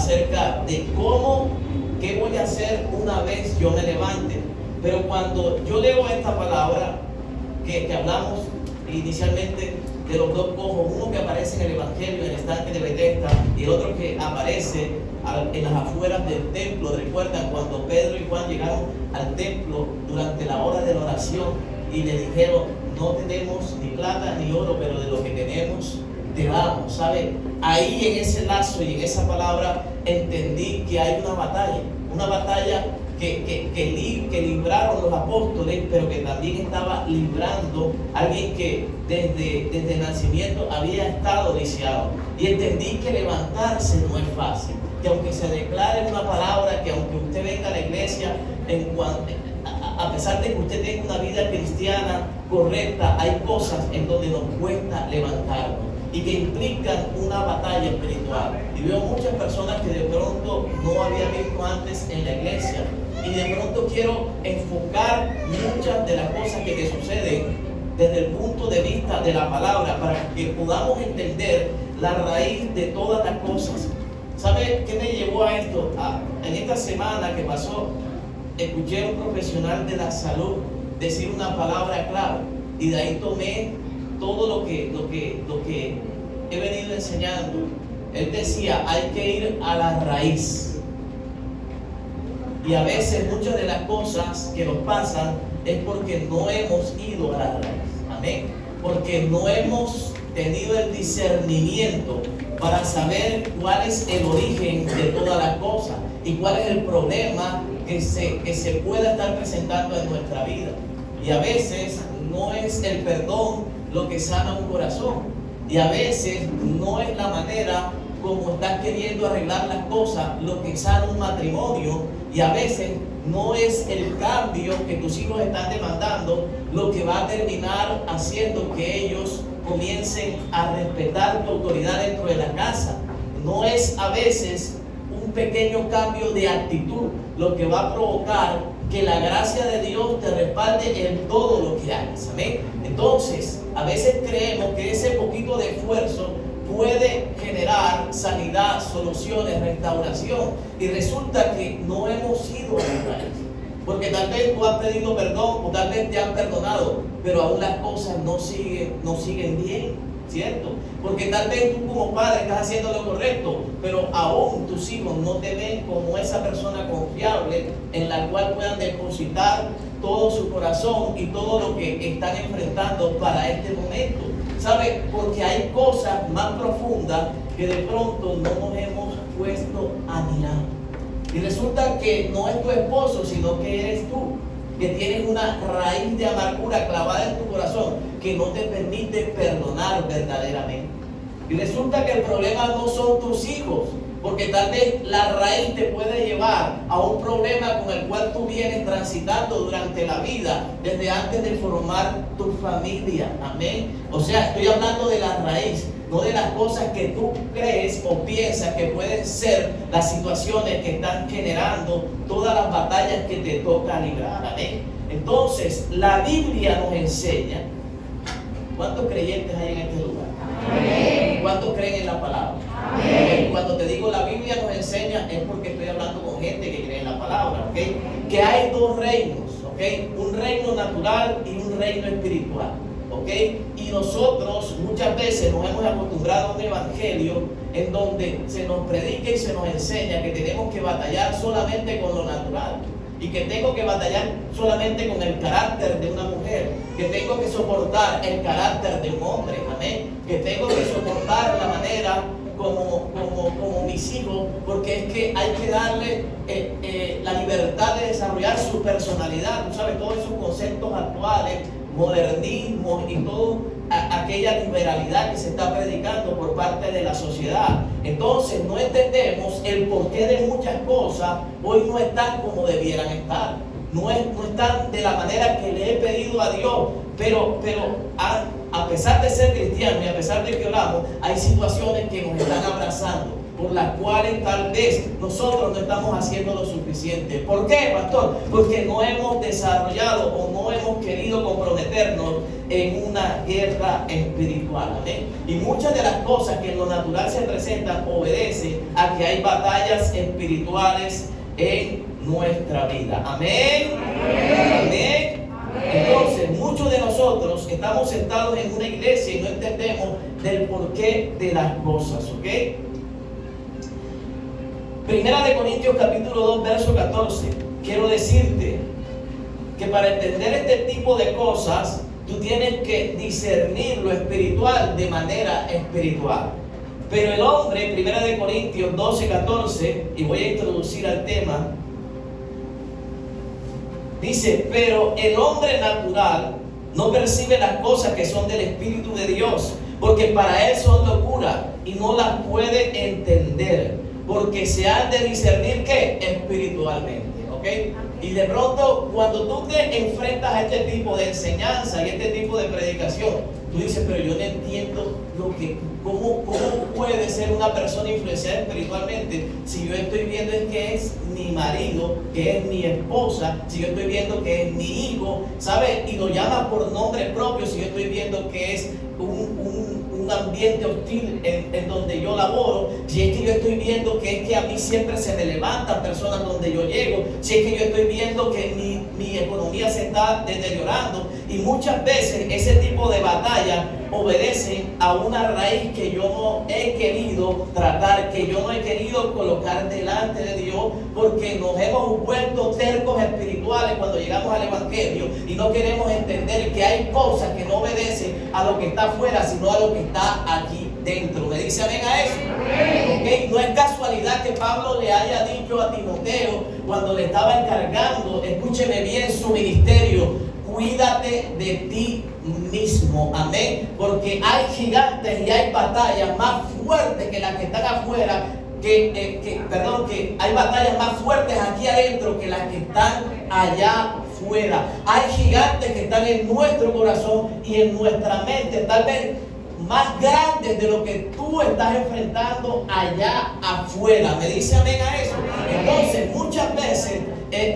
acerca de qué voy a hacer una vez yo me levante. Pero cuando yo leo esta palabra que hablamos inicialmente de los dos cojos, uno que aparece en el Evangelio en el estanque de Betesda y el otro que aparece en las afueras del templo. Recuerdan cuando Pedro y Juan llegaron al templo durante la hora de la oración y le dijeron: no tenemos ni plata ni oro, pero de lo que tenemos te damos. ¿Sabe? Ahí en ese lazo y en esa palabra entendí que hay una batalla que libraron los apóstoles, pero que también estaba librando alguien que desde el nacimiento había estado lisiado. Y entendí que levantarse no es fácil, que aunque se declare una palabra, que aunque usted venga a la iglesia, a pesar de que usted tenga una vida cristiana correcta, hay cosas en donde nos cuesta levantarnos y que implican una batalla espiritual. Y veo muchas personas que de pronto no había visto antes en la iglesia, y de pronto quiero enfocar muchas de las cosas que te suceden desde el punto de vista de la palabra, para que podamos entender la raíz de todas las cosas. ¿Sabe qué me llevó a esto? En esta semana que pasó, escuché a un profesional de la salud decir una palabra clave, y de ahí tomé todo lo que he venido enseñando. Él decía: hay que ir a la raíz. Y a veces muchas de las cosas que nos pasan es porque no hemos ido a la raíz. Amén. Porque no hemos tenido el discernimiento para saber cuál es el origen de todas las cosas y cuál es el problema que se pueda estar presentando en nuestra vida. Y a veces no es el perdón lo que sana un corazón, y a veces no es la manera como estás queriendo arreglar las cosas lo que sana un matrimonio, y a veces no es el cambio que tus hijos están demandando lo que va a terminar haciendo que ellos comiencen a respetar tu autoridad dentro de la casa. No es a veces un pequeño cambio de actitud lo que va a provocar que la gracia de Dios te respalde en todo lo que hagas. Amén. Entonces, a veces creemos que ese poquito de esfuerzo puede generar sanidad, soluciones, restauración, y resulta que no hemos ido a la raíz. Porque tal vez tú has pedido perdón o tal vez te han perdonado, pero aún las cosas no siguen bien, ¿cierto? Porque tal vez tú como padre estás haciendo lo correcto, pero aún tus hijos no te ven como esa persona confiable en la cual puedan depositar todo su corazón y todo lo que están enfrentando para este momento. ¿Sabe? Porque hay cosas más profundas que de pronto no nos hemos puesto a mirar. Y resulta que no es tu esposo, sino que eres tú, que tienes una raíz de amargura clavada en tu corazón que no te permite perdonar verdaderamente. Y resulta que el problema no son tus hijos, porque tal vez la raíz te puede llevar a un problema con el cual tú vienes transitando durante la vida, desde antes de formar tu familia. Amén. O sea, estoy hablando de la raíz, no de las cosas que tú crees o piensas que pueden ser las situaciones que están generando todas las batallas que te toca librar. Amén. Entonces, la Biblia nos enseña. ¿Cuántos creyentes hay en este lugar? Amén. ¿Cuántos creen en la palabra? Amén. Cuando te digo la Biblia nos enseña, es porque estoy hablando con gente que cree en la palabra, ¿ok? Que hay dos reinos, ¿ok? Un reino natural y un reino espiritual, ¿ok? Y nosotros muchas veces nos hemos acostumbrado a un evangelio en donde se nos predica y se nos enseña que tenemos que batallar solamente con lo natural, y que tengo que batallar solamente con el carácter de una mujer, que tengo que soportar el carácter de un hombre, amén, que tengo que soportar la manera como mis hijos, porque es que hay que darle la libertad de desarrollar su personalidad. Tú sabes, todos esos conceptos actuales, modernismo y toda aquella liberalidad que se está predicando por parte de la sociedad. Entonces no entendemos el porqué de muchas cosas hoy no están como debieran estar. No están de la manera que le he pedido a Dios, pero a pesar de ser cristianos y a pesar de que oramos, hay situaciones que nos están abrazando. por las cuales tal vez nosotros no estamos haciendo lo suficiente. ¿Por qué, pastor? Porque no hemos desarrollado o no hemos querido comprometernos en una guerra espiritual. ¿Amén? Y muchas de las cosas que en lo natural se presentan obedecen a que hay batallas espirituales en nuestra vida. Amén. Amén. Entonces, muchos de nosotros estamos sentados en una iglesia y no entendemos del porqué de las cosas, ¿ok? Primera de Corintios capítulo 2, verso 14. Quiero decirte que para entender este tipo de cosas, tú tienes que discernir lo espiritual de manera espiritual. Pero el hombre, Primera de Corintios 12, 14, y voy a introducir al tema, dice: pero el hombre natural no percibe las cosas que son del Espíritu de Dios, porque para él son locura y no las puede entender, porque se han de discernir ¿qué? Espiritualmente. ¿Ok? Y de pronto, cuando tú te enfrentas a este tipo de enseñanza y este tipo de predicación, tú dices: pero yo no entiendo ¿cómo puede ser una persona influenciada espiritualmente si yo estoy viendo que es mi marido, que es mi esposa, si yo estoy viendo que es mi hijo, ¿sabes? Y lo llama por nombre propio, si yo estoy viendo que es un ambiente hostil en donde yo laboro, si es que yo estoy viendo que es que a mí siempre se me levantan personas donde yo llego, si es que yo estoy viendo que mi economía se está deteriorando. Y muchas veces ese tipo de batalla obedece a una raíz que yo no he querido tratar, que yo no he querido colocar delante de Dios, porque nos hemos vuelto tercos espirituales cuando llegamos al Evangelio y no queremos entender que hay cosas que no obedecen a lo que está afuera, sino a lo que está aquí dentro. ¿Me dice amén a eso? ¿Okay? No es casualidad que Pablo le haya dicho a Timoteo cuando le estaba encargando, escúcheme bien, su ministerio: cuídate de ti mismo. Amén. Porque hay gigantes y hay batallas más fuertes que las que están afuera, que hay batallas más fuertes aquí adentro que las que están allá afuera. Hay gigantes que están en nuestro corazón y en nuestra mente, tal vez más grandes de lo que tú estás enfrentando allá afuera. ¿Me dice amén a eso? Entonces, muchas veces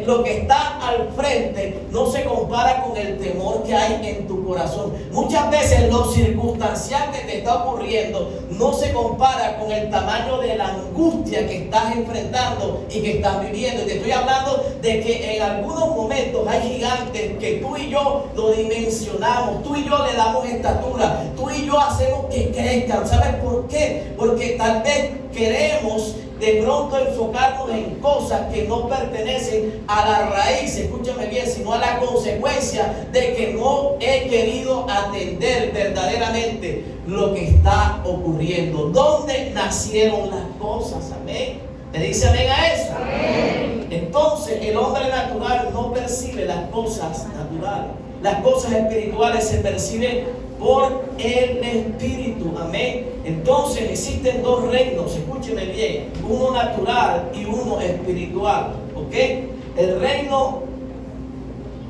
lo que está al frente no se compara con el temor que hay en tu corazón. Muchas veces lo circunstancial que te está ocurriendo no se compara con el tamaño de la angustia que estás enfrentando y que estás viviendo. Y te estoy hablando de que en algunos momentos hay gigantes que tú y yo lo dimensionamos, tú y yo le damos estatura, tú y yo hacemos que crezcan. ¿Sabes por qué? Porque tal vez queremos de pronto enfocarnos en cosas que no pertenecen a la raíz, escúchame bien, sino a la consecuencia de que no he querido atender verdaderamente lo que está ocurriendo. ¿Dónde nacieron las cosas? Amén. ¿Me dice amén a eso? Amén. Entonces el hombre natural no percibe las cosas naturales. Las cosas espirituales se perciben por el Espíritu. Amén. Entonces existen dos reinos, escúcheme bien, uno natural y uno espiritual. ¿Ok? El reino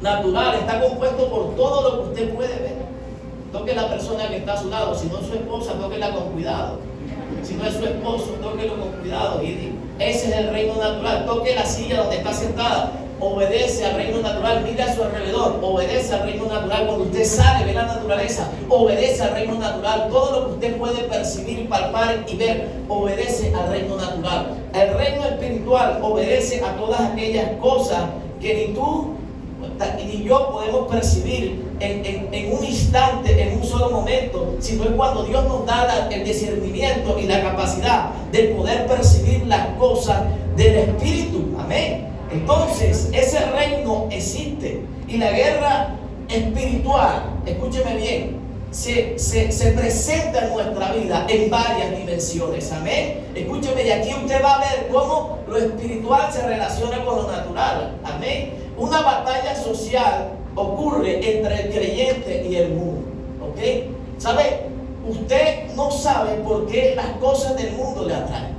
natural está compuesto por todo lo que usted puede ver. Toque la persona que está a su lado. Si no es su esposa, tóquela con cuidado. Si no es su esposo, tóquelo con cuidado. Y ese es el reino natural. Toque la silla donde está sentada. Obedece al reino natural, mira a su alrededor, obedece al reino natural. Cuando usted sale, ve la naturaleza, obedece al reino natural. Todo lo que usted puede percibir, palpar y ver, obedece al reino natural. El reino espiritual obedece a todas aquellas cosas que ni tú ni yo podemos percibir en un instante, en un solo momento, sino es cuando Dios nos da el discernimiento y la capacidad de poder percibir las cosas del Espíritu. Amén. Entonces, ese reino existe y la guerra espiritual, escúcheme bien, se presenta en nuestra vida en varias dimensiones. Amén. Escúcheme, y aquí usted va a ver cómo lo espiritual se relaciona con lo natural. Amén. Una batalla social ocurre entre el creyente y el mundo. ¿Ok? ¿Sabe? Usted no sabe por qué las cosas del mundo le atraen.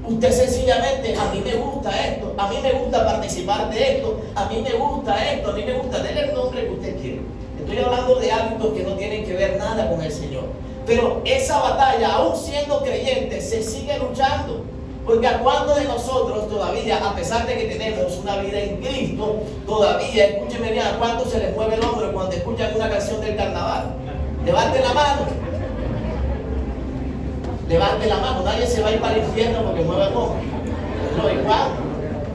Usted sencillamente: a mí me gusta esto, a mí me gusta participar de esto, a mí me gusta esto, a mí me gusta, denle el nombre que usted quiere. Estoy hablando de hábitos que no tienen que ver nada con el Señor. Pero esa batalla, aún siendo creyentes, se sigue luchando. Porque a cuántos de nosotros todavía, a pesar de que tenemos una vida en Cristo, todavía, escúcheme bien, a cuántos se les mueve el hombro cuando escuchan una canción del carnaval. Levante la mano. Levante la mano. Nadie se va a ir para el infierno porque mueve el hombro. ¿No? ¿Y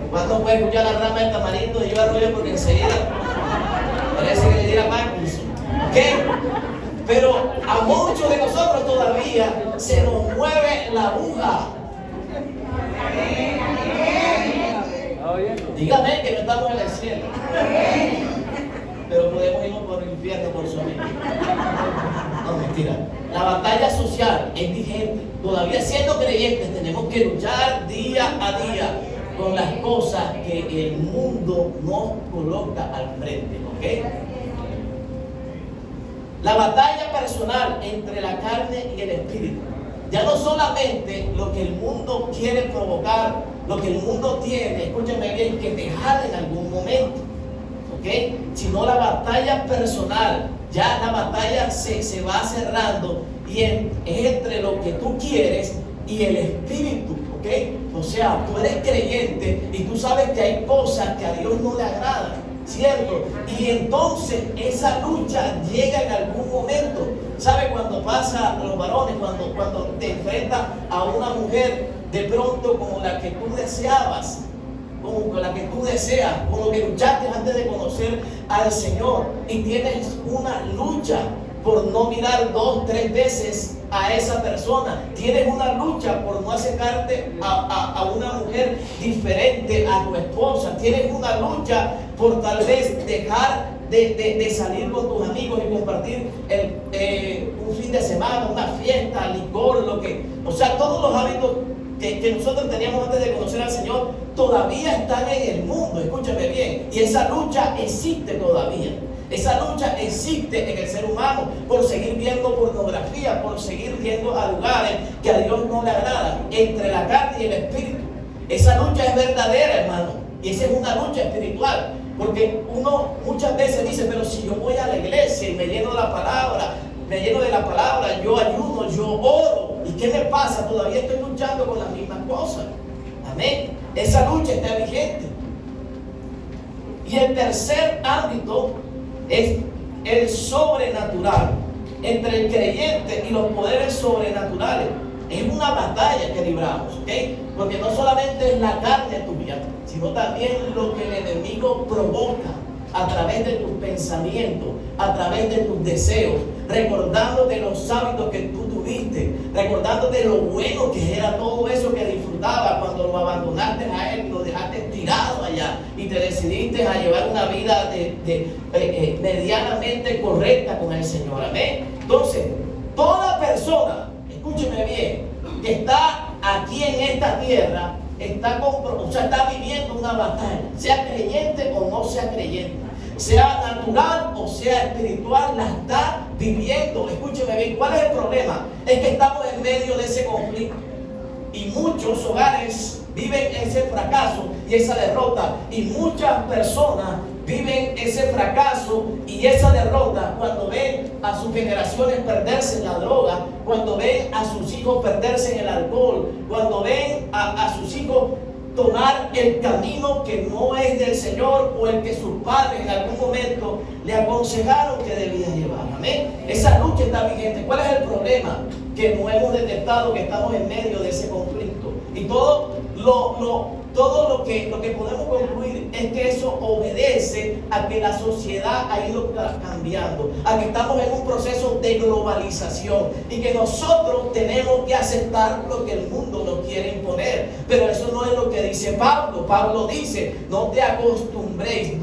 cuándo puede escuchar la rama del tamarindo y lleva rollo? Porque enseguida parece que le diera Parkinson. ¿Ok? Pero a muchos de nosotros todavía se nos mueve la aguja. Dígame que no estamos en el cielo, pero podemos irnos por el infierno por su amigo. No, mentira. La batalla social es vigente. Todavía siendo creyentes tenemos que luchar día a día con las cosas que el mundo nos coloca al frente. ¿Ok? La batalla personal entre la carne y el espíritu. Ya no solamente lo que el mundo quiere provocar, lo que el mundo tiene, escúchame bien, que te jale en algún momento, ¿ok? Sino la batalla personal. Ya la batalla se va cerrando y es entre lo que tú quieres y el espíritu, ¿ok? O sea, tú eres creyente y tú sabes que hay cosas que a Dios no le agradan, ¿cierto? Y entonces esa lucha llega en algún momento. ¿Sabe cuando pasa a los varones, cuando te enfrentas a una mujer de pronto como la que tú deseabas, como la que tú deseas, como lo que luchaste antes de conocer al Señor, y tienes una lucha por no mirar 2, 3 veces a esa persona? Tienes una lucha por no acercarte a una mujer diferente a tu esposa. Tienes una lucha por tal vez dejar de salir con tus amigos y compartir un fin de semana, una fiesta, licor, o sea, todos los hábitos que nosotros teníamos antes de conocer al Señor todavía están en el mundo. Escúchame bien, y esa lucha existe todavía. Esa lucha existe en el ser humano por seguir viendo pornografía, por seguir viendo a lugares que a Dios no le agradan, entre la carne y el espíritu. Esa lucha es verdadera, hermano, y esa es una lucha espiritual. Porque uno muchas veces dice, pero si yo voy a la iglesia y me lleno de la palabra, yo ayuno, yo oro, ¿y qué me pasa? Todavía estoy luchando con las mismas cosas. Amén. Esa lucha está vigente. Y el tercer ámbito es el sobrenatural, entre el creyente y los poderes sobrenaturales. Es una batalla que libramos, ¿ok? Porque no solamente es la carne tuya, sino también lo que el enemigo provoca a través de tus pensamientos, a través de tus deseos, recordándote los hábitos que tú tuviste, recordándote lo bueno que era todo eso que disfrutabas cuando lo abandonaste a Él, lo dejaste tirado allá y te decidiste a llevar una vida medianamente correcta con el Señor. Amén. Entonces, toda persona, escúcheme bien, que está aquí en esta tierra, está viviendo una batalla, sea creyente o no sea creyente, sea natural o sea espiritual, la está viviendo. Escúcheme bien, ¿cuál es el problema? Es que estamos en medio de ese conflicto y muchos hogares viven ese fracaso y esa derrota, y muchas personas viven ese fracaso y esa derrota cuando ven a sus generaciones perderse en la droga, cuando ven a sus hijos perderse en el alcohol, cuando ven a sus hijos tomar el camino que no es del Señor, o el que sus padres en algún momento le aconsejaron que debía llevar. Amén. Esa lucha está vigente. ¿Cuál es el problema? Que no hemos detectado que estamos en medio de ese conflicto, y todo lo que podemos concluir es que eso obedece a que la sociedad ha ido cambiando, a que estamos en un proceso de globalización y que nosotros tenemos que aceptar lo que el mundo nos quiere imponer. Pero eso no es lo que dice Pablo. Pablo dice, no te acostumbréis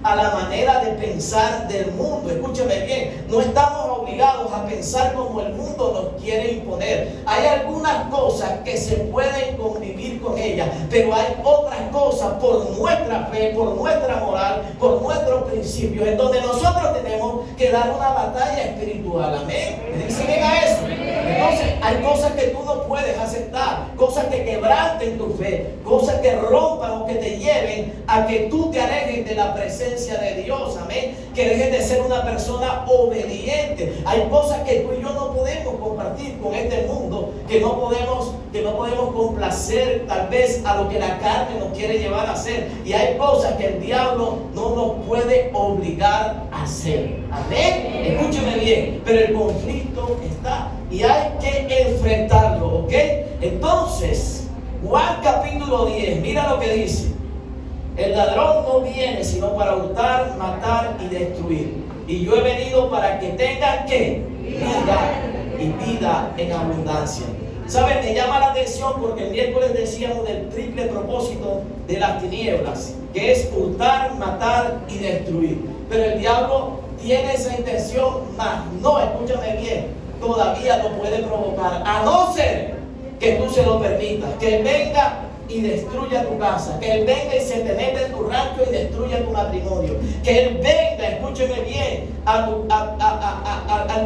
a la manera de pensar del mundo. Escúcheme bien, no estamos obligados a pensar como el mundo nos quiere imponer. Hay algunas cosas que se pueden convivir con ellas, pero hay otras cosas por nuestra fe, por nuestra moral, por nuestros principios, en donde nosotros tenemos que dar una batalla espiritual. Amén. ¿Me dicen a eso? Entonces hay cosas que tú no puedes aceptar, cosas que quebranten tu fe, cosas que rompan o que te lleven a que tú te alejes de la presencia de Dios, amén, que dejes de ser una persona obediente. Hay cosas que tú y yo no podemos compartir con este mundo, que no podemos complacer tal vez a lo que la carne nos quiere llevar a hacer, y hay cosas que el diablo no nos puede obligar a hacer, amén. Escúcheme bien, pero el conflicto está y hay que enfrentarlo, ¿ok? Entonces, Juan capítulo 10, mira lo que dice: el ladrón no viene sino para hurtar, matar y destruir, y yo he venido para que tengan ¿qué? Vida, y vida en abundancia. ¿Saben? Me llama la atención porque el miércoles decíamos del triple propósito de las tinieblas, que es hurtar, matar y destruir. Pero el diablo tiene esa intención, mas no, escúchame bien, todavía lo puede provocar, a no ser que tú se lo permitas, que él venga y destruya tu casa, que él venga y se te meta en tu rancho y destruya tu matrimonio, que él venga, escúcheme bien, al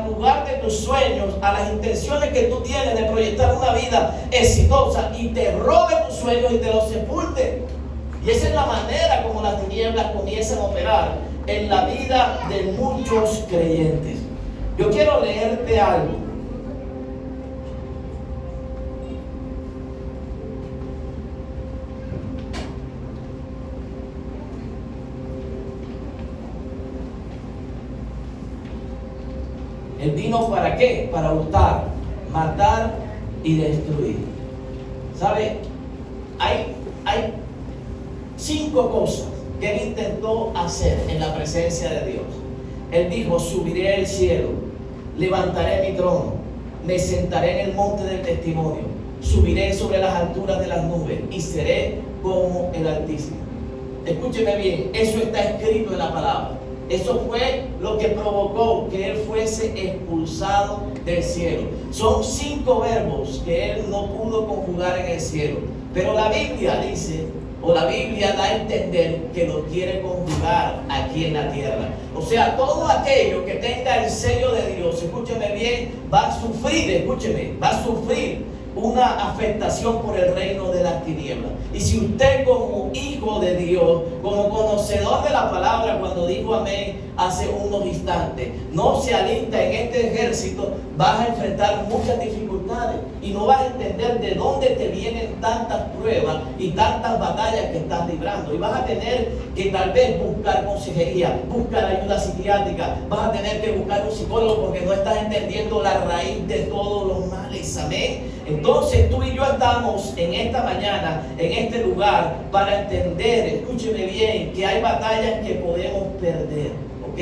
lugar de tus sueños, a las intenciones que tú tienes de proyectar una vida exitosa, y te robe tus sueños y te los sepulte. Y esa es la manera como las tinieblas comienzan a operar en la vida de muchos creyentes. Yo quiero leerte algo. Él vino ¿para qué? Para hurtar, matar y destruir. ¿Sabe? Hay 5 cosas que él intentó hacer en la presencia de Dios. Él dijo: subiré al cielo, levantaré mi trono, me sentaré en el monte del testimonio, subiré sobre las alturas de las nubes y seré como el Altísimo. Escúcheme bien, eso está escrito en la palabra. Eso fue lo que provocó que él fuese expulsado del cielo. Son 5 verbos que él no pudo conjugar en el cielo, pero la Biblia dice, o la Biblia da a entender que lo quiere conjugar aquí en la tierra. O sea, todo aquello que tenga el sello de Dios, escúcheme bien, va a sufrir, escúcheme, va a sufrir una afectación por el reino de las tinieblas. Y si usted, como hijo de Dios, como conocedor de la palabra, cuando dijo amén hace unos instantes, no se alista en este ejército, vas a enfrentar muchas dificultades y no vas a entender de dónde te vienen tantas pruebas y tantas batallas que estás librando, y vas a tener que tal vez buscar consejería, buscar ayuda psiquiátrica, vas a tener que buscar un psicólogo porque no estás entendiendo la raíz de todos los males, amén. Entonces tú y yo estamos en esta mañana, en este lugar, para entender, escúcheme bien, que hay batallas que podemos perder, ¿ok?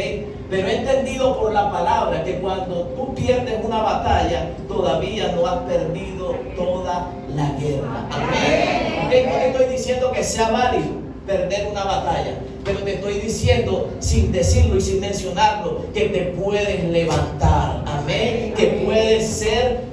Pero he entendido por la palabra que cuando tú pierdes una batalla, todavía no has perdido toda la guerra, amén. ¿Okay? No te estoy diciendo que sea válido perder una batalla, pero te estoy diciendo, sin decirlo y sin mencionarlo, que te puedes levantar, amén, que puede ser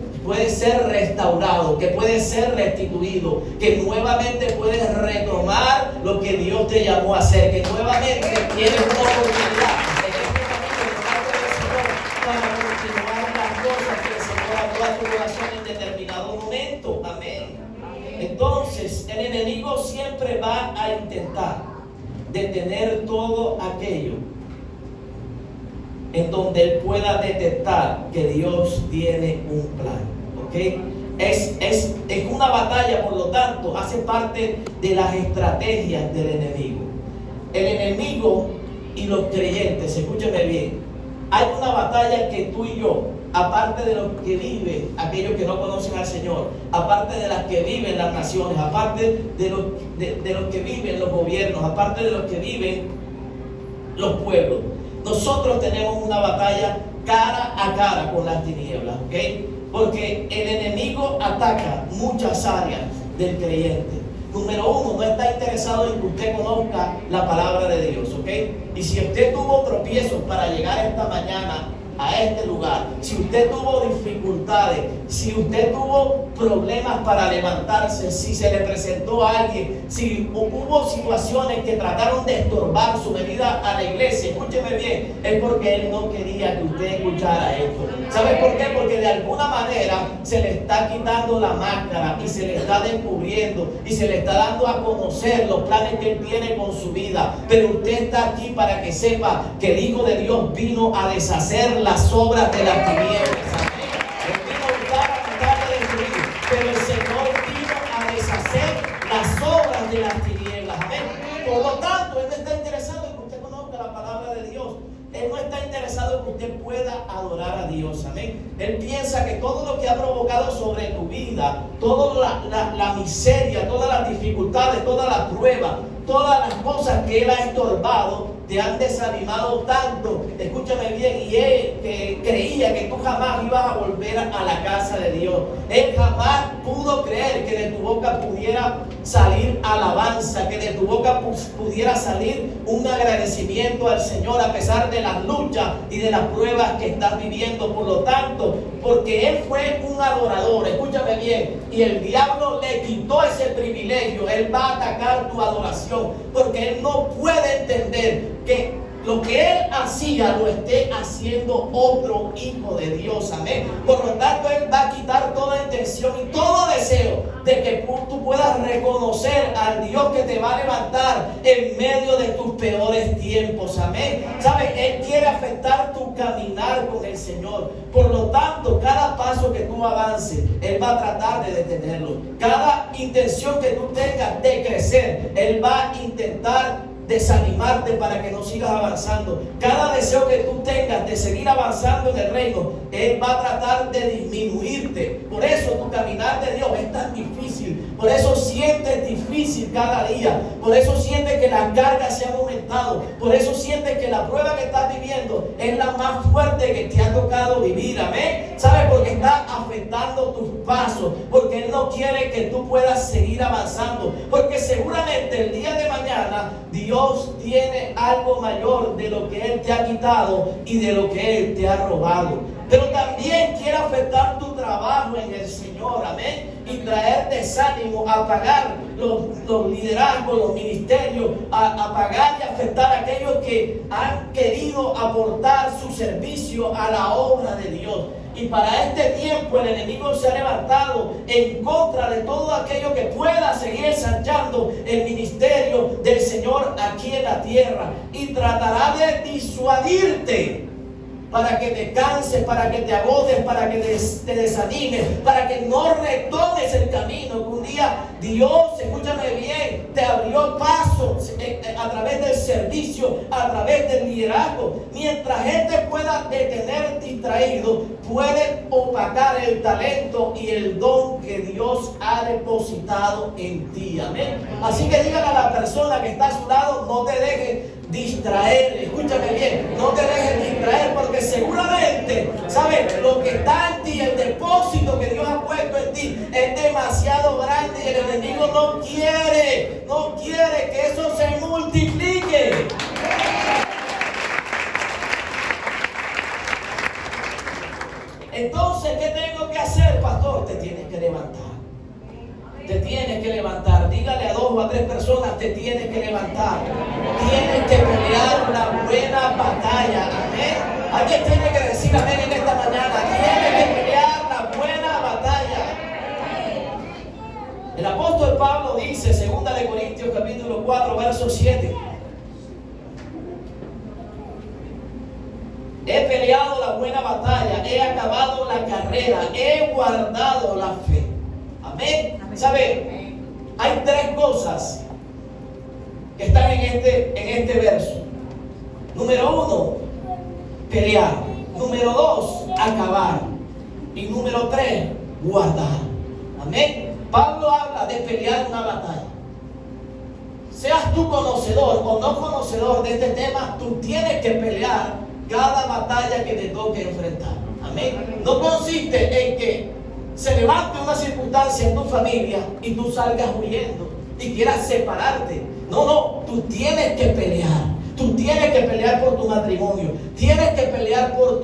restaurado, que puede ser restituido, que nuevamente puedes retomar lo que Dios te llamó a hacer, que nuevamente tienes una oportunidad en este camino de parte del Señor para continuar las cosas que el Señor habló a tu corazón en determinado momento, amén. Entonces el enemigo siempre va a intentar detener todo aquello en donde él pueda detectar que Dios tiene un plan, ¿ok? Es una batalla, por lo tanto, hace parte de las estrategias del enemigo. El enemigo y los creyentes, escúcheme bien, hay una batalla que tú y yo, aparte de los que viven, aquellos que no conocen al Señor, aparte de las que viven las naciones, aparte de los que viven los gobiernos, aparte de los que viven los pueblos, nosotros tenemos una batalla cara a cara con las tinieblas, ¿ok? Porque el enemigo ataca muchas áreas del creyente. Número 1, no está interesado en que usted conozca la palabra de Dios, ¿ok? Y si usted tuvo tropiezos para llegar esta mañana a este lugar, si usted tuvo dificultades, si usted tuvo problemas para levantarse, si se le presentó a alguien, si hubo situaciones que trataron de estorbar su venida a la iglesia, escúcheme bien, es porque Él no quería que usted escuchara esto. ¿Sabe por qué? Porque de alguna manera se le está quitando la máscara y se le está descubriendo y se le está dando a conocer los planes que Él tiene con su vida. Pero usted está aquí para que sepa que el Hijo de Dios vino a deshacer las obras de las tinieblas. Amén. Él vino a buscar, a matar, a destruir, pero el Señor vino a deshacer las obras de las tinieblas. Amén. Por lo tanto, Él no está interesado en que usted conozca la palabra de Dios. Él no está interesado en que usted pueda adorar a Dios. Amén. Él piensa que todo lo que ha provocado sobre tu vida, toda la miseria, todas las dificultades, todas las pruebas, todas las cosas que Él ha estorbado, te han desanimado tanto, escúchame bien, y Él que creía que tú jamás ibas a volver a la casa de Dios. Él jamás pudo creer que de tu boca pudiera salir alabanza, que de tu boca pudiera salir un agradecimiento al Señor a pesar de las luchas y de las pruebas que estás viviendo. Por lo tanto, porque Él fue un adorador, escúchame bien, y el diablo le quitó ese privilegio, Él va a atacar tu adoración, porque Él no puede entender que lo que Él hacía lo esté haciendo otro hijo de Dios. Amén. Por lo tanto, Él va a quitar toda intención y todo deseo de que tú puedas reconocer al Dios que te va a levantar en medio de tus peores tiempos. Amén. ¿Sabes? Él quiere afectar tu caminar con el Señor. Por lo tanto, cada paso que tú avances, Él va a tratar de detenerlo. Cada intención que tú tengas de crecer, Él va a intentar desanimarte para que no sigas avanzando. Cada deseo que tú tengas de seguir avanzando en el reino, Él va a tratar de disminuirte. Por eso tu caminar de Dios es tan difícil. Por eso sientes difícil cada día. Por eso sientes que las cargas se han aumentado. Por eso sientes que la prueba que estás viviendo es la más fuerte que te ha tocado vivir. Amén. ¿Sabes? Porque está afectando tus pasos. Porque Él no quiere que tú puedas seguir avanzando. Porque seguramente el día de mañana Dios tiene algo mayor de lo que Él te ha quitado y de lo que Él te ha robado. Pero también quiere afectar tu trabajo en el Señor, amén, y traer desánimo, apagar los liderazgos, los ministerios, apagar y afectar a aquellos que han querido aportar su servicio a la obra de Dios. Y para este tiempo el enemigo se ha levantado en contra de todo aquello que pueda seguir ensanchando el ministerio del Señor aquí en la tierra. Y tratará de disuadirte para que te canses, para que te agotes, para que te desanimes, para que no retomes el camino que un día Dios, escúchame bien, te abrió paso a través del servicio, a través del liderazgo. Mientras gente pueda detener distraído, puede opacar el talento y el don que Dios ha depositado en ti. Amén. Así que dígale a la persona que está a su lado, no te dejes distraer, escúchame bien, no te dejes distraer, porque seguramente, ¿sabes? Lo que está en ti, el depósito que Dios ha puesto en ti es demasiado grande y el enemigo no quiere que eso se multiplique. Entonces, ¿qué tengo que hacer, pastor? Te tienes que levantar. Te tienes que levantar. Dígale a 2 o a 3 personas, te tienes que levantar. Tienes que pelear una buena batalla. Amén. Alguien tiene que decir amén en esta mañana. Tienes que pelear la buena batalla. El apóstol Pablo dice, 2 de Corintios capítulo 4, verso 7. He peleado la buena batalla, he acabado la carrera, he guardado la fe. Amén. ¿Sabe? Hay 3 cosas que están en este verso. Número 1, pelear. Número 2, acabar. Y número 3, guardar. Amén. Pablo habla de pelear una batalla. Seas tú conocedor o no conocedor de este tema, tú tienes que pelear cada batalla que te toque enfrentar. Amén. No consiste en que se levante una circunstancia en tu familia y tú salgas huyendo y quieras separarte. No, tú tienes que pelear. Tú tienes que pelear por tu matrimonio, tienes que pelear por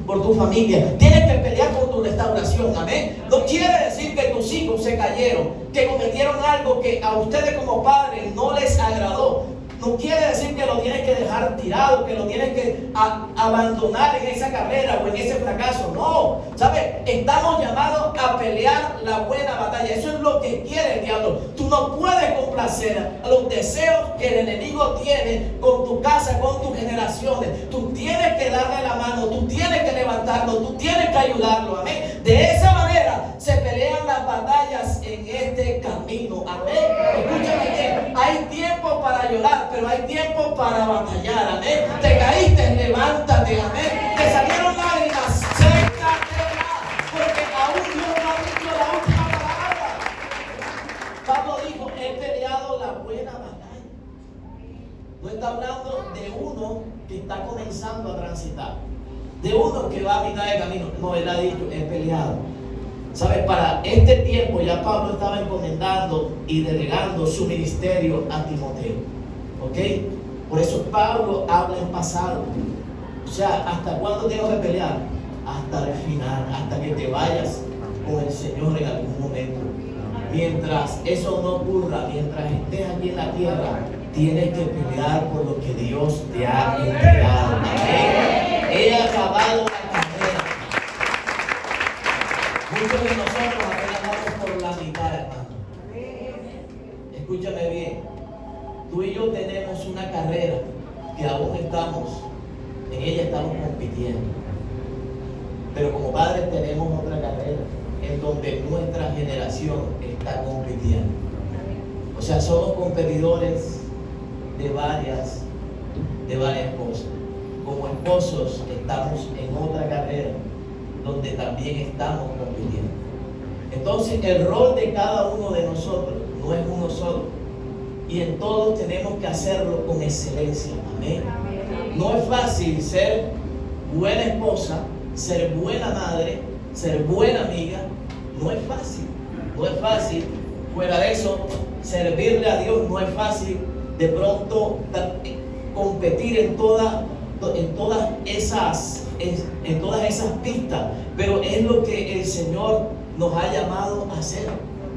por tu familia, tienes que pelear por tu restauración, amén. No quiere decir que tus hijos se cayeron, que cometieron algo que a ustedes como padres no les agradó. No quiere decir que lo tienes que dejar tirado, que lo tienes que abandonar en esa carrera o en ese fracaso. No, ¿sabes? Estamos llamados a pelear la buena batalla. Eso es lo que quiere el diablo. Tú no puedes complacer a los deseos que el enemigo tiene con tu casa, con tus generaciones. Tú tienes que darle la mano, tú tienes que levantarlo, tú tienes que ayudarlo. Amén. De esa manera se pelean las batallas en este camino. Amén. Escúchame bien. Hay tiempo para llorar, pero hay tiempo para batallar, amén. Te caíste, levántate, amén. Te salieron lágrimas, sécatela, porque aún Dios no ha dicho la última palabra. Pablo dijo, he peleado la buena batalla. No está hablando de uno que está comenzando a transitar, de uno que va a mitad de camino. No, él ha dicho, he peleado. ¿Sabes? Para este tiempo ya Pablo estaba encomendando y delegando su ministerio a Timoteo. ¿Ok? Por eso Pablo habla en pasado. O sea, ¿hasta cuándo tengo que pelear? Hasta el final, hasta que te vayas con el Señor en algún momento. Mientras eso no ocurra, mientras estés aquí en la tierra, tienes que pelear por lo que Dios te ha entregado. Amén. He acabado la carrera. Muchos de nosotros apenas vamos por la mitad, hermano. Escúchame bien. Tú y yo tenemos una carrera que aún estamos, en ella estamos compitiendo. Pero como padres tenemos otra carrera en donde nuestra generación está compitiendo. O sea, somos competidores de varias cosas. Como esposos estamos en otra carrera donde también estamos compitiendo. Entonces el rol de cada uno de nosotros no es uno solo, y en todos tenemos que hacerlo con excelencia. Amén. No es fácil ser buena esposa, ser buena madre, ser buena amiga. No es fácil, no es fácil. Fuera de eso, servirle a Dios no es fácil. De pronto competir en todas esas pistas, pero es lo que el Señor nos ha llamado a hacer,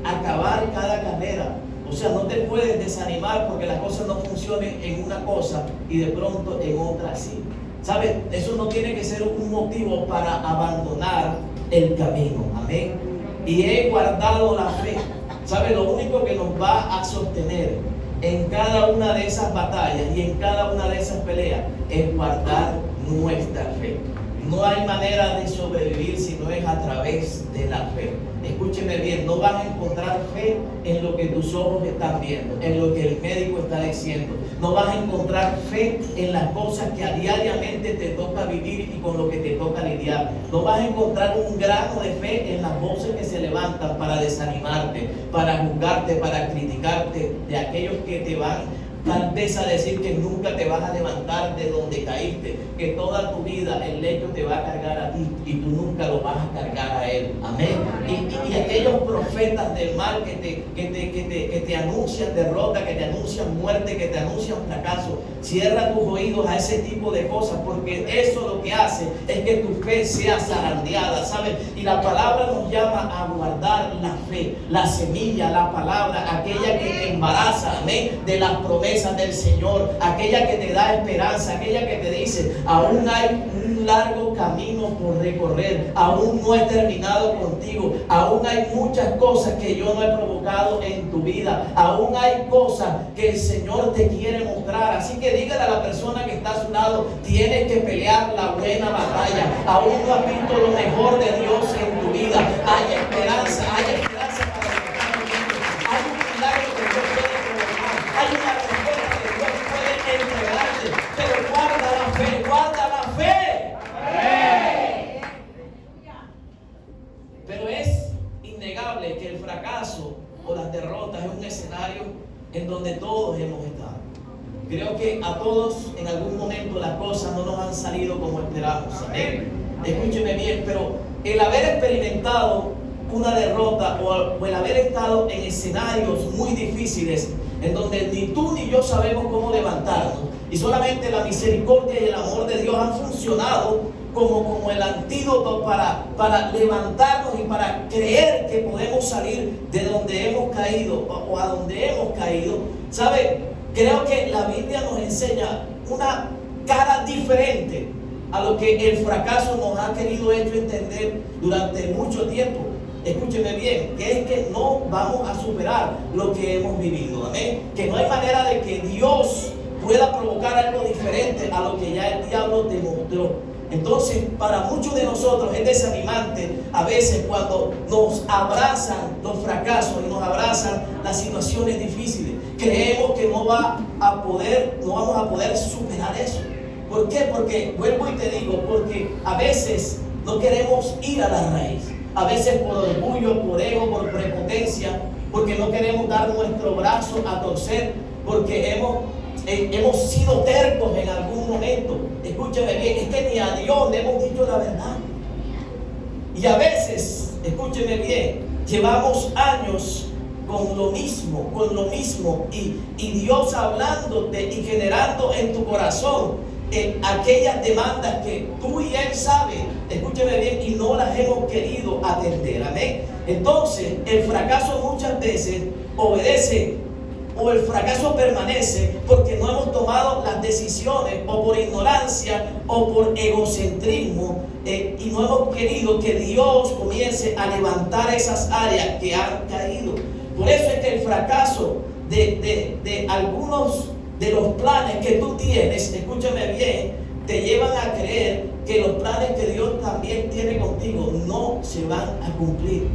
acabar cada carrera. O sea, no te puedes desanimar porque las cosas no funcionen en una cosa y de pronto en otra sí. ¿Sabes? Eso no tiene que ser un motivo para abandonar el camino. Amén. Y he guardado la fe. ¿Sabes? Lo único que nos va a sostener en cada una de esas batallas y en cada una de esas peleas es guardar nuestra fe. No hay manera de sobrevivir si no es a través de la fe. Escúcheme bien, no vas a encontrar fe en lo que tus ojos están viendo, en lo que el médico está diciendo. No vas a encontrar fe en las cosas que a diariamente te toca vivir y con lo que te toca lidiar. No vas a encontrar un grano de fe en las voces que se levantan para desanimarte, para juzgarte, para criticarte, de aquellos que te van tal vez a decir que nunca te vas a levantar de donde caíste, que toda tu vida el lecho te va a cargar a ti y tú nunca lo vas a cargar a él. Amén. Y aquellos profetas del mal que te anuncian derrota, que te anuncian muerte, que te anuncian fracaso, cierra tus oídos a ese tipo de cosas, porque eso lo que hace es que tu fe sea zarandeada, ¿sabes? Y la palabra nos llama a guardar la fe, la semilla, la palabra, aquella que te embaraza, amén, de las promesas del Señor, aquella que te da esperanza, aquella que te dice, aún hay un largo camino por recorrer, aún no he terminado contigo, aún hay muchas cosas que yo no he provocado en tu vida, aún hay cosas que el Señor te quiere mostrar. Así que dígale a la persona que está a su lado, tienes que pelear la buena batalla, aún no has visto lo mejor de Dios en tu vida, hay esperanza para que estás viviendo, hay un milagro que Dios puede provocar, hay una respuesta que Dios puede entregarte, pero guarda la fe, guarda la fe. Pero es innegable que el fracaso o las derrotas es un escenario en donde todos hemos estado. Creo que a todos en algún momento las cosas no nos han salido como esperamos. Amén. Escúcheme bien, pero el haber experimentado una derrota o el haber estado en escenarios muy difíciles en donde ni tú ni yo sabemos cómo levantarnos y solamente la misericordia y el amor de Dios han funcionado como el antídoto para levantarnos y para creer que podemos salir de donde hemos caído o a donde hemos caído. ¿Sabe? Creo que la Biblia nos enseña una cara diferente a lo que el fracaso nos ha querido hecho entender durante mucho tiempo. Escúcheme bien, que es que no vamos a superar lo que hemos vivido, amén. Que no hay manera de que Dios pueda provocar algo diferente a lo que ya el diablo demostró. Entonces, para muchos de nosotros es desanimante a veces cuando nos abrazan los fracasos y nos abrazan las situaciones difíciles. Creemos que no vamos a poder superar eso. ¿Por qué? Porque, vuelvo y te digo, porque a veces no queremos ir a la raíz. A veces por orgullo, por ego, por prepotencia, porque no queremos dar nuestro brazo a torcer, porque hemos sido tercos en algún momento. Escúcheme bien, es que ni a Dios le hemos dicho la verdad. Y a veces, escúcheme bien, llevamos años con lo mismo, y Dios hablándote y generando en tu corazón aquellas demandas que tú y Él saben, escúcheme bien, y no las hemos querido atender, amén. Entonces, el fracaso muchas veces obedece, o el fracaso permanece porque no hemos tomado las decisiones, o por ignorancia, o por egocentrismo, y no hemos querido que Dios comience a levantar esas áreas que han caído. Por eso es que el fracaso de algunos de los planes que tú tienes, escúchame bien, te llevan a creer que los planes que Dios también tiene contigo no se van a cumplir.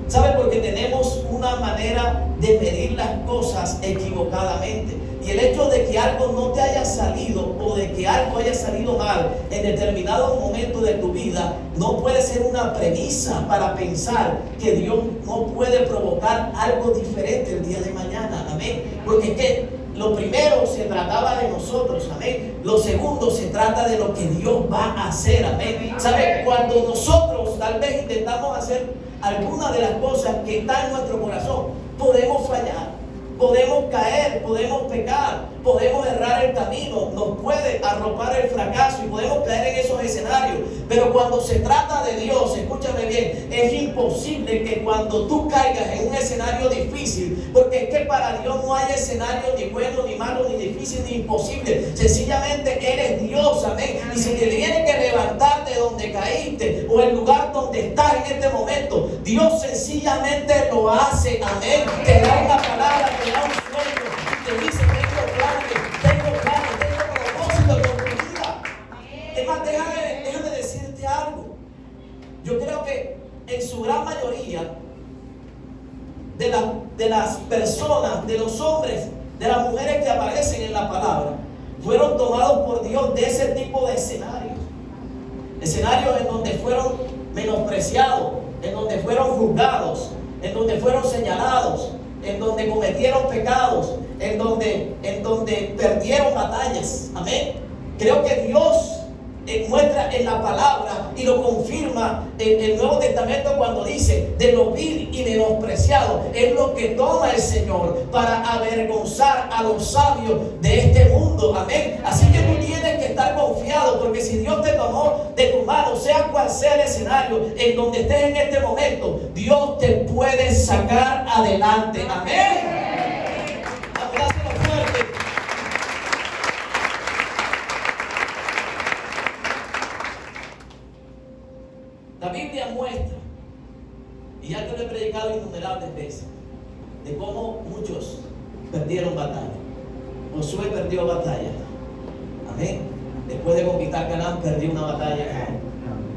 ¿Sabe? Porque tenemos una manera de medir las cosas equivocadamente. Y el hecho de que algo no te haya salido, o de que algo haya salido mal en determinado momento de tu vida, no puede ser una premisa para pensar que Dios no puede provocar algo diferente el día de mañana. Amén. Porque es que lo primero se trataba de nosotros, amén. Lo segundo se trata de lo que Dios va a hacer, amén. ¿Sabe? Cuando nosotros tal vez intentamos hacer alguna de las cosas que están en nuestro corazón, podemos fallar, podemos caer, podemos pecar, podemos errar el camino, nos puede arropar el fracaso y podemos caer en esos escenarios. Pero cuando se trata de Dios, escúchame bien, es imposible que cuando tú caigas en un escenario difícil, porque es que para Dios no hay escenario ni bueno, ni malo, ni difícil, ni imposible. Sencillamente Él es Dios, amén. Y si te tiene que levantar de donde caíste, o el lugar donde estás en este momento, Dios sencillamente lo hace, amén. Te da una palabra, te da un sueño, te dice: tengo propósito con tu vida. Es más, déjame decirte algo. Yo creo que en su gran mayoría de las personas, de los hombres, de las mujeres que aparecen en la palabra, fueron tomados por Dios de ese tipo de escenarios. Escenarios en donde fueron menospreciados, en donde fueron juzgados, en donde fueron señalados, en donde cometieron pecados, en donde perdieron batallas. Amén. Creo que Dios muestra en la palabra y lo confirma en el Nuevo Testamento cuando dice: de lo vil y menospreciado es lo que toma el Señor para avergonzar a los sabios de este mundo. Amén. Así que tú tienes que estar confiado, porque si Dios te tomó de tu mano, sea cual sea el escenario en donde estés en este momento, Dios te puede sacar adelante. Amén. La Biblia muestra, y ya te lo he predicado innumerables veces, de cómo muchos perdieron batalla. Josué perdió batalla, amén. Después de conquistar Canaán, perdió una batalla.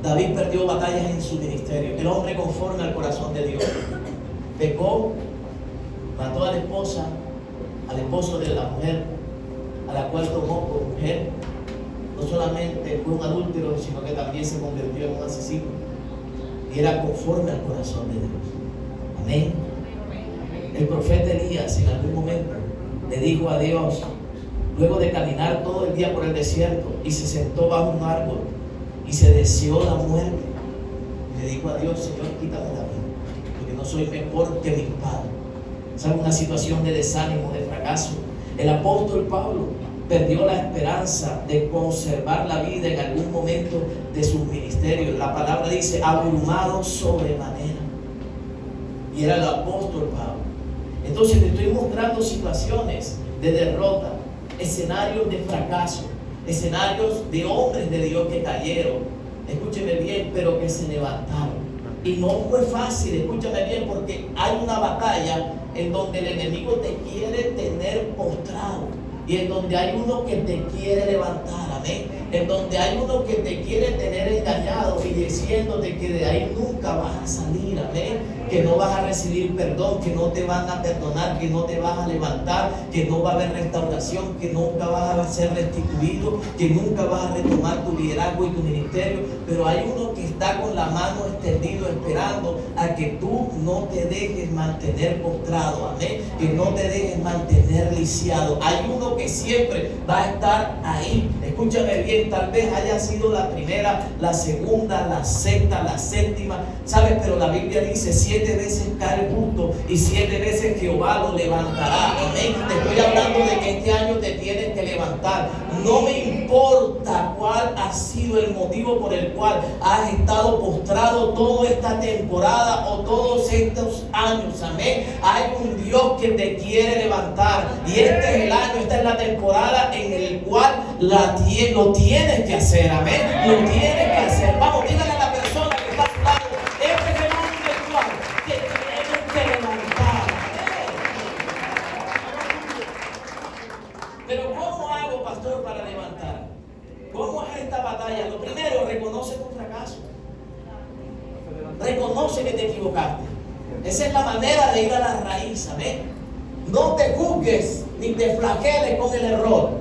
David perdió batallas en su ministerio. El hombre conforme al corazón de Dios pecó, mató a la esposa, al esposo de la mujer a la cual tomó por mujer. No solamente fue un adúltero, sino que también se convirtió en un asesino. Y era conforme al corazón de Dios. Amén. El profeta Elías en algún momento le dijo a Dios, luego de caminar todo el día por el desierto, y se sentó bajo un árbol y se deseó la muerte, y le dijo a Dios: Señor, quítame la vida, porque no soy mejor que mis padres. ¿Sabe? Una situación de desánimo, de fracaso. El apóstol Pablo perdió la esperanza de conservar la vida en algún momento de sus ministerios. La palabra dice, abrumado sobremanera. Y era el apóstol Pablo. Entonces te estoy mostrando situaciones de derrota, escenarios de fracaso, escenarios de hombres de Dios que cayeron, escúcheme bien, pero que se levantaron. Y no fue fácil, escúchame bien, porque hay una batalla en donde el enemigo te quiere tener postrado. Y en donde hay uno que te quiere levantar, amén. En donde hay uno que te quiere tener engañado y diciéndote que de ahí nunca vas a salir, amén. Que no vas a recibir perdón, que no te van a perdonar, que no te vas a levantar, que no va a haber restauración, que nunca vas a ser restituido, que nunca vas a retomar tu liderazgo y tu ministerio. Pero hay uno que está con la mano extendida esperando a que tú no te dejes mantener postrado, amén. Que no te dejes mantener lisiado. Hay uno que siempre va a estar ahí. Escúchame bien, tal vez haya sido la primera, la segunda, la sexta, la séptima, ¿sabes? Pero la Biblia dice, 7 veces cae el justo y 7 veces Jehová lo levantará, amén. Te estoy hablando de que este año te tienes que levantar. No me importa cuál ha sido el motivo por el cual has estado postrado toda esta temporada o todos estos años, amén. Hay un Dios que te quiere levantar y este es el año, esta es la temporada en el cual lo tienes que hacer, amén. Lo tienes que hacer. Vamos, dígale a la persona que está a tu lado, este es el año en el cual te tienes que levantar, amén. Pero ¿cómo hago, pastor, para levantar? ¿Cómo es esta batalla? Lo primero, reconoce tu fracaso. Reconoce que te equivocaste. Esa es la manera de ir a la raíz, amén. No te juzgues ni te flageles con el error.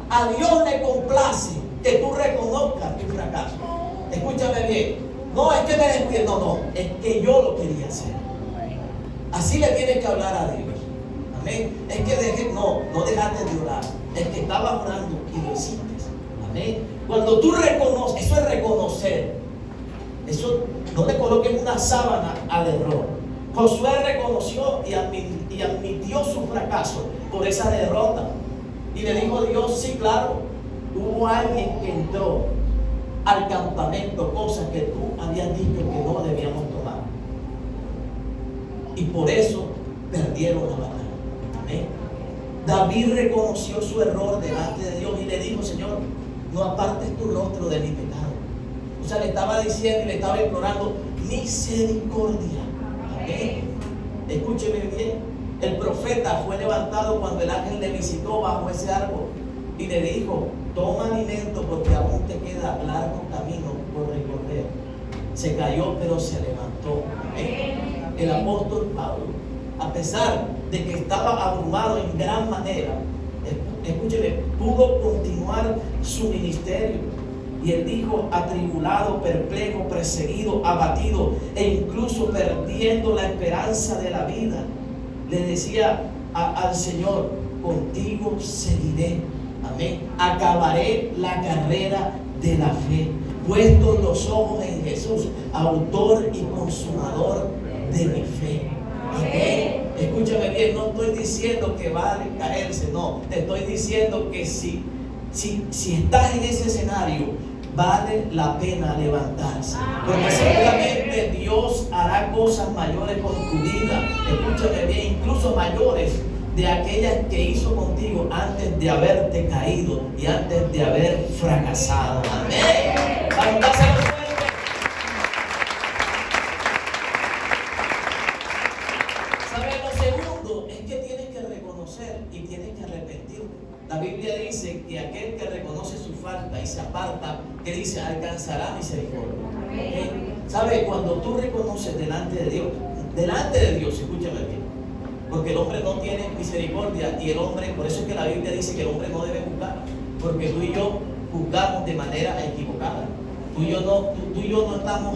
A Dios le complace que tú reconozcas tu fracaso. Escúchame bien. No es que me descuide, no, es que yo lo quería hacer. Así le tienes que hablar a Dios. Amén. Es que no dejaste de orar. Es que estabas orando y lo hiciste. Amén. Cuando tú reconoces, eso es reconocer. Eso no le coloques una sábana al error. Josué reconoció y admitió su fracaso por esa derrota. Y le dijo a Dios, sí, claro, hubo alguien que entró al campamento, cosas que tú habías dicho que no debíamos tomar. Y por eso perdieron la batalla. Amén. David reconoció su error delante de Dios y le dijo, Señor, no apartes tu rostro de mi pecado. O sea, le estaba diciendo y le estaba implorando misericordia. Amén. Escúcheme bien. El profeta fue levantado cuando el ángel le visitó bajo ese árbol y le dijo, toma alimento porque aún te queda largo camino por recorrer. Se cayó pero se levantó. Amén. El apóstol Pablo, a pesar de que estaba abrumado en gran manera, escúcheme, pudo continuar su ministerio. Y él dijo, atribulado, perplejo, perseguido, abatido e incluso perdiendo la esperanza de la vida, le decía al Señor, contigo seguiré, amén, acabaré la carrera de la fe, puestos los ojos en Jesús, autor y consumador de mi fe. Amén. Escúchame bien, no estoy diciendo que vale caerse, no, te estoy diciendo que si estás en ese escenario, vale la pena levantarse, porque seguramente Dios hará cosas mayores con tu vida. Escúchame bien, incluso mayores de aquellas que hizo contigo antes de haberte caído y antes de haber fracasado. Amén. Vamos a hacerlo fuerte. ¿Sabes? Lo segundo es que tienes que reconocer y tienes que arrepentirte. La Biblia dice que aquel que reconoce su falta y se aparta, que dice, alcanzará misericordia. ¿Okay? ¿Sabe? Cuando tú reconoces delante de Dios, escúchame bien, porque el hombre no tiene misericordia y el hombre, por eso es que la Biblia dice que el hombre no debe juzgar, porque tú y yo juzgamos de manera equivocada. Tú y yo no estamos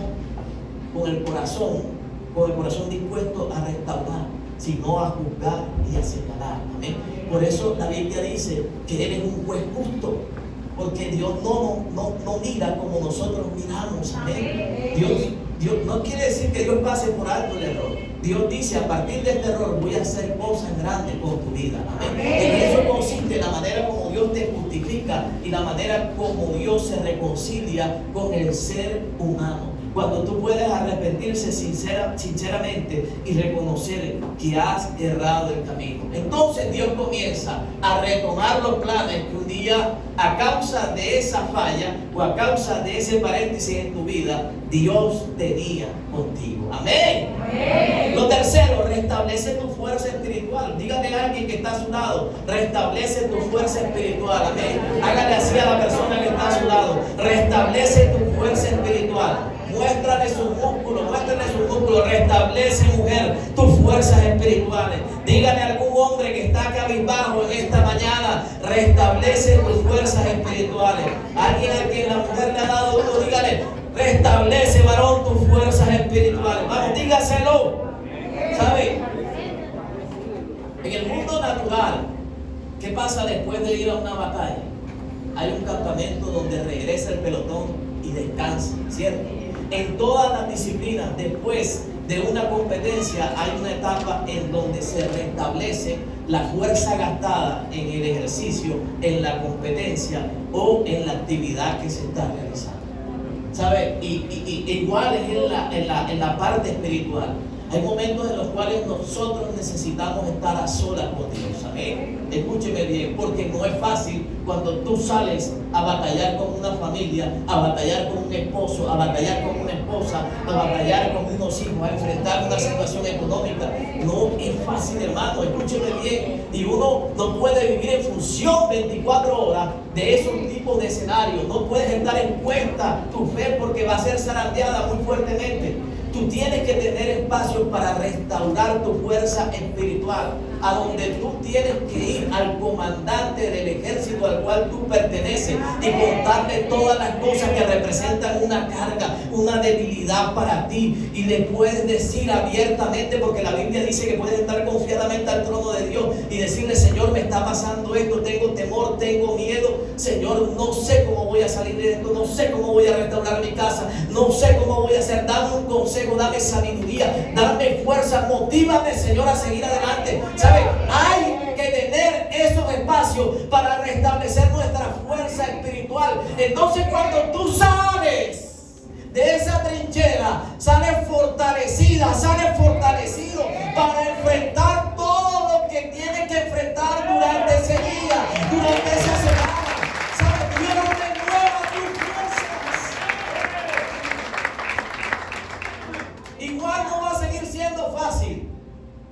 con el corazón dispuesto a restaurar, sino a juzgar y a señalar. Amén. Por eso la Biblia dice que eres un juez justo, porque Dios no mira como nosotros miramos. Amén. Dios no quiere decir que Dios pase por alto el error. Dios dice, a partir de este error voy a hacer cosas grandes con tu vida. Amén. En eso consiste la manera como Dios y la manera como Dios se reconcilia con el ser humano. Cuando tú puedes arrepentirse sinceramente y reconocer que has errado el camino. Entonces Dios comienza a retomar los planes que un día, a causa de esa falla o a causa de ese paréntesis en tu vida, Dios tenía contigo. Amén. Amén. Lo tercero, restablece tu fuerza espiritual. Dígale a alguien que está a su lado, restablece tu fuerza espiritual. Amén. Hágale así a la persona que está a su lado, restablece tu fuerza espiritual. Muéstrale su músculo, restablece, mujer, tus fuerzas espirituales. Dígale a algún hombre que está cabizbajo en esta mañana, restablece tus fuerzas espirituales. Alguien a quien la mujer le ha dado uno, dígale, restablece, varón, tus fuerzas espirituales. Vamos, dígaselo. ¿Sabe? En el mundo natural, ¿qué pasa después de ir a una batalla? Hay un campamento donde regresa el pelotón y descansa, ¿cierto? En todas las disciplinas, después de una competencia, hay una etapa en donde se restablece la fuerza gastada en el ejercicio, en la competencia o en la actividad que se está realizando. ¿Sabe? Igual es en la parte espiritual. Hay momentos en los cuales nosotros necesitamos estar a solas con Dios. Amén. Escúcheme bien, porque no es fácil cuando tú sales a batallar con una familia, a batallar con un esposo, a batallar con una esposa, a batallar con unos hijos, a enfrentar una situación económica. No es fácil, hermano. Escúcheme bien. Y uno no puede vivir en función 24 horas de esos tipos de escenarios. No puedes estar expuesta tu fe porque va a ser zarandeada muy fuertemente. Tú tienes que tener espacio para restaurar tu fuerza espiritual, a donde tú tienes que ir al comandante del ejército al cual tú perteneces y contarle todas las cosas que representan una carga, una debilidad para ti, y le puedes decir abiertamente, porque la Biblia dice que puedes estar confiadamente al trono de Dios y decirle: Señor, me está pasando esto, tengo temor, tengo miedo, Señor, no sé cómo voy a salir de esto, no sé cómo voy a restaurar mi casa, no sé cómo voy a hacer, dame un consejo, dame sabiduría, dame fuerza, motívame, Señor, a seguir adelante. ¿Sabe? Hay que tener esos espacios para restablecer nuestra fuerza espiritual. Entonces, cuando tú sales de esa trinchera, sales fortalecida, sales fortalecido para enfrentar todo lo que tienes que enfrentar durante ese día, durante esa semana. ¿Sabes? Dios renueva tus fuerzas. Igual no va a seguir siendo fácil,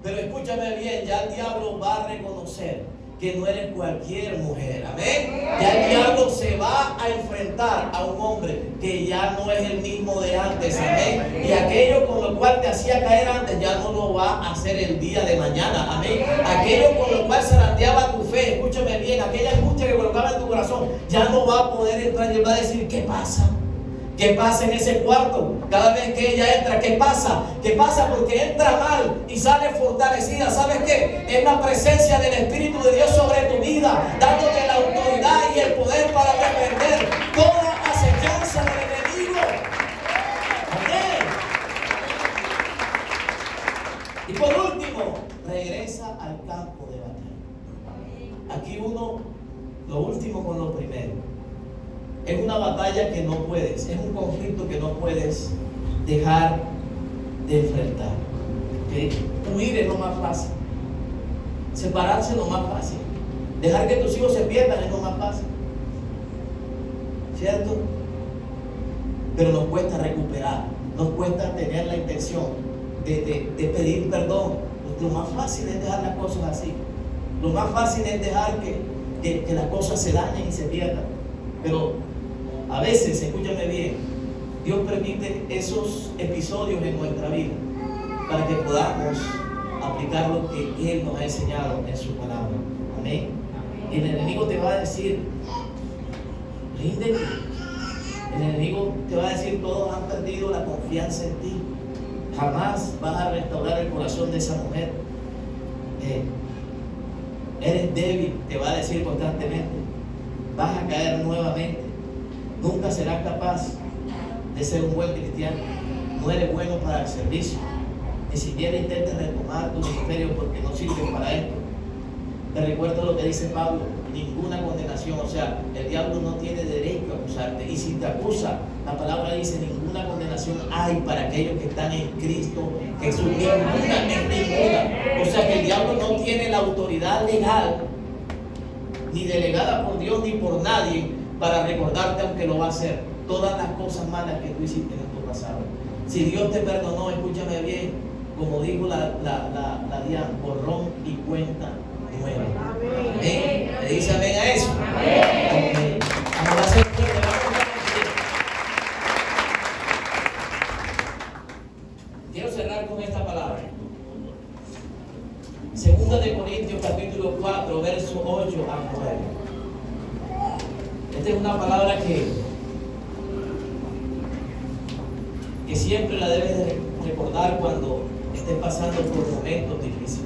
pero escúchame bien, ya el diablo va a reconocer que no eres cualquier mujer. Amén. Ya el diablo se va a enfrentar a un hombre que ya no es el mismo de antes. Amén. Y aquello con lo cual te hacía caer antes ya no lo va a hacer el día de mañana. Amén. Aquello con lo cual zarandeaba tu fe, escúchame bien, aquella angustia que colocaba en tu corazón ya no va a poder entrar y él va a decir: ¿qué pasa? ¿Qué pasa en ese cuarto? Cada vez que ella entra, ¿qué pasa? ¿Qué pasa? Porque entra mal y sale fortalecida. ¿Sabes qué? Es la presencia del Espíritu de Dios sobre tu vida, dándote la autoridad y el poder para reprender toda acechanza del enemigo. Amén. Y por último, regresa al campo de batalla. Aquí lo último con lo primero. Es una batalla que no puedes, es un conflicto que no puedes dejar de enfrentar. ¿Okay? Huir es lo más fácil. Separarse es lo más fácil. Dejar que tus hijos se pierdan es lo más fácil. ¿Cierto? Pero nos cuesta recuperar, nos cuesta tener la intención de pedir perdón. Lo más fácil es dejar las cosas así. Lo más fácil es dejar que las cosas se dañen y se pierdan. Pero a veces, escúchame bien, Dios permite esos episodios en nuestra vida para que podamos aplicar lo que Él nos ha enseñado en su palabra. Amén. Y el enemigo te va a decir: ríndete. El enemigo te va a decir: todos han perdido la confianza en ti. Jamás vas a restaurar el corazón de esa mujer. Eres débil, te va a decir constantemente. Vas a caer nuevamente. Nunca serás capaz de ser un buen cristiano. No eres bueno para el servicio. Ni siquiera intentes retomar tu ministerio porque no sirves para esto. Te recuerdo lo que dice Pablo, ninguna condenación, o sea, el diablo no tiene derecho a acusarte. Y si te acusa, la palabra dice, ninguna condenación hay para aquellos que están en Cristo Jesús. Ninguna. O sea que el diablo no tiene la autoridad legal, ni delegada por Dios ni por nadie, para recordarte, aunque lo va a hacer, todas las cosas malas que tú hiciste en tu pasado. Si Dios te perdonó, escúchame bien, como dijo la Diana, borrón y cuenta nueva. Amén. ¿Le dice amén a eso? Amén. Vamos a hacer quiero cerrar con esta palabra. Segunda de Corintios capítulo 4, verso 8 a 9. Esta es una palabra que siempre la debes de recordar cuando estés pasando por momentos difíciles.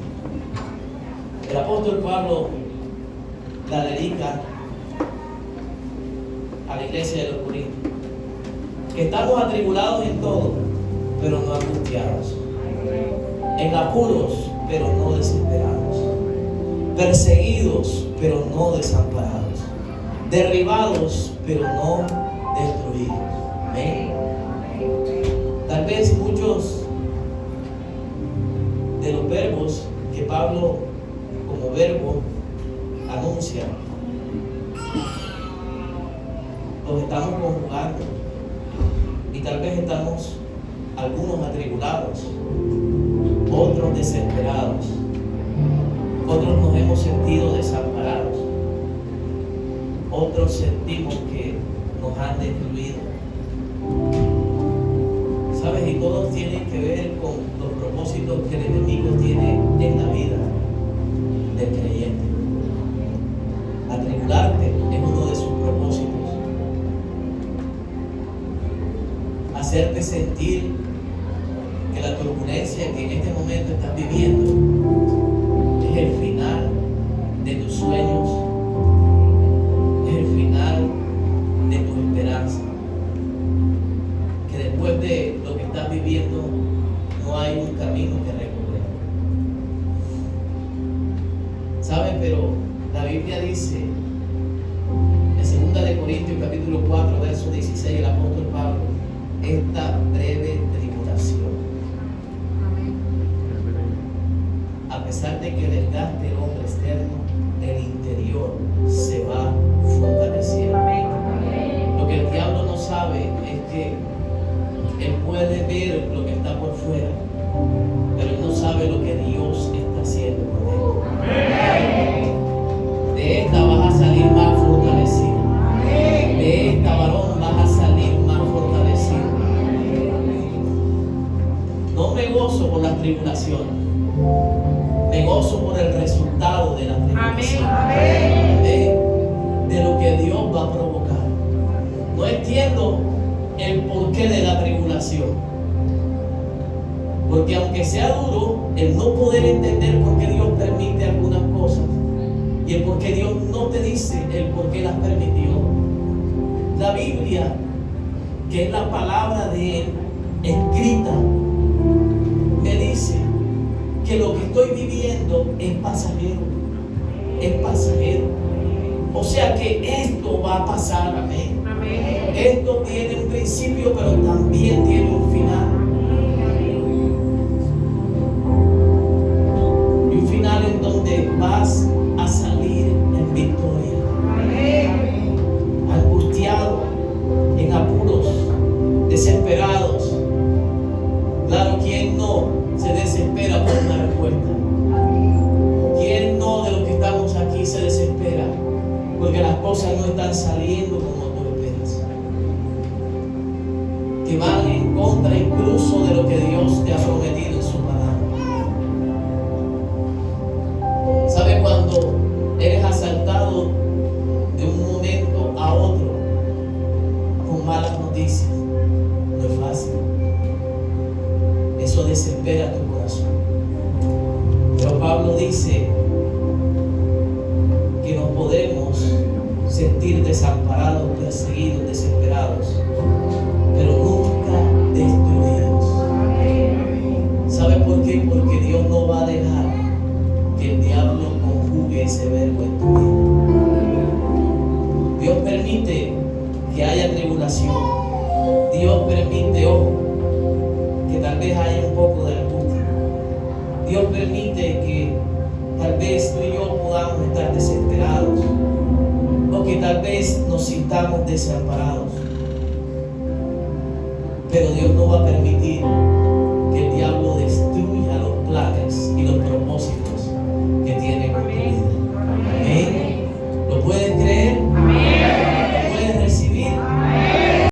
El apóstol Pablo la dedica a la iglesia de los Corintios, que estamos atribulados en todo, pero no angustiados, en apuros, pero no desesperados, perseguidos, pero no desamparados, derribados, pero no destruidos. Amén. Tal vez muchos de los verbos que Pablo como verbo anuncia los estamos conjugando, y tal vez estamos algunos atribulados, otros desesperados, otros nos hemos sentido desamparados, otros sentimos que nos han destruido. ¿Sabes? Y todos tienen que ver con los propósitos que el enemigo tiene en la vida del creyente. Atribularte es uno de sus propósitos. Hacerte sentir que la turbulencia que en este momento estás viviendo es el final de tus sueños, es el final de tu esperanza. Que después de lo que estás viviendo no hay un camino que recorrer. ¿Saben? Pero la Biblia dice en 2 de Corintios capítulo 4 verso 16, el apóstol Pablo, esta breve tribulación, a pesar de que desgaste el hombre externo, el interior se va fortaleciendo. Lo que el diablo no sabe es que él puede ver lo que está por fuera, pero él no sabe lo que Dios está haciendo con él. De esta vas a salir más fortalecido. De esta, varón, vas a salir más fortalecido. No me gozo por las tribulaciones, me gozo por el resultado de las tribulaciones, de lo que Dios va a provocar. No entiendo el porqué de la tribulación, porque aunque sea duro el no poder entender por qué Dios permite algunas cosas y el por qué Dios no te dice el por qué las permitió, la Biblia, que es la palabra de Él escrita, me dice que lo que estoy viviendo es pasajero, es pasajero. O sea que esto va a pasar, amén. Esto tiene un principio, pero también tiene un final. Y un final en donde vas a salir en victoria. Angustiado, en apuros, desesperados. Claro, ¿quién no se desespera por una respuesta? ¿Quién no de los que estamos aquí se desespera porque las cosas no están saliendo como tú esperas? Que van en contra incluso de lo que Dios te ha prometido en su palabra. ¿Sabe cuando eres asaltado de un momento a otro con malas noticias? No es fácil. Eso desespera tu corazón. Pero Pablo dice que nos podemos sentir desamparados, perseguidos, desesperados, pero nunca destruidos. ¿Sabe por qué? Porque Dios no va a dejar que el diablo conjugue active ese verbo en tu vida. Dios permite que haya tribulación. Dios permite, ojo, que tal vez haya un poco de angustia. Dios permite que tal vez tú y yo podamos estar desesperados, o que tal vez nos sintamos desamparados. Pero Dios no va a permitir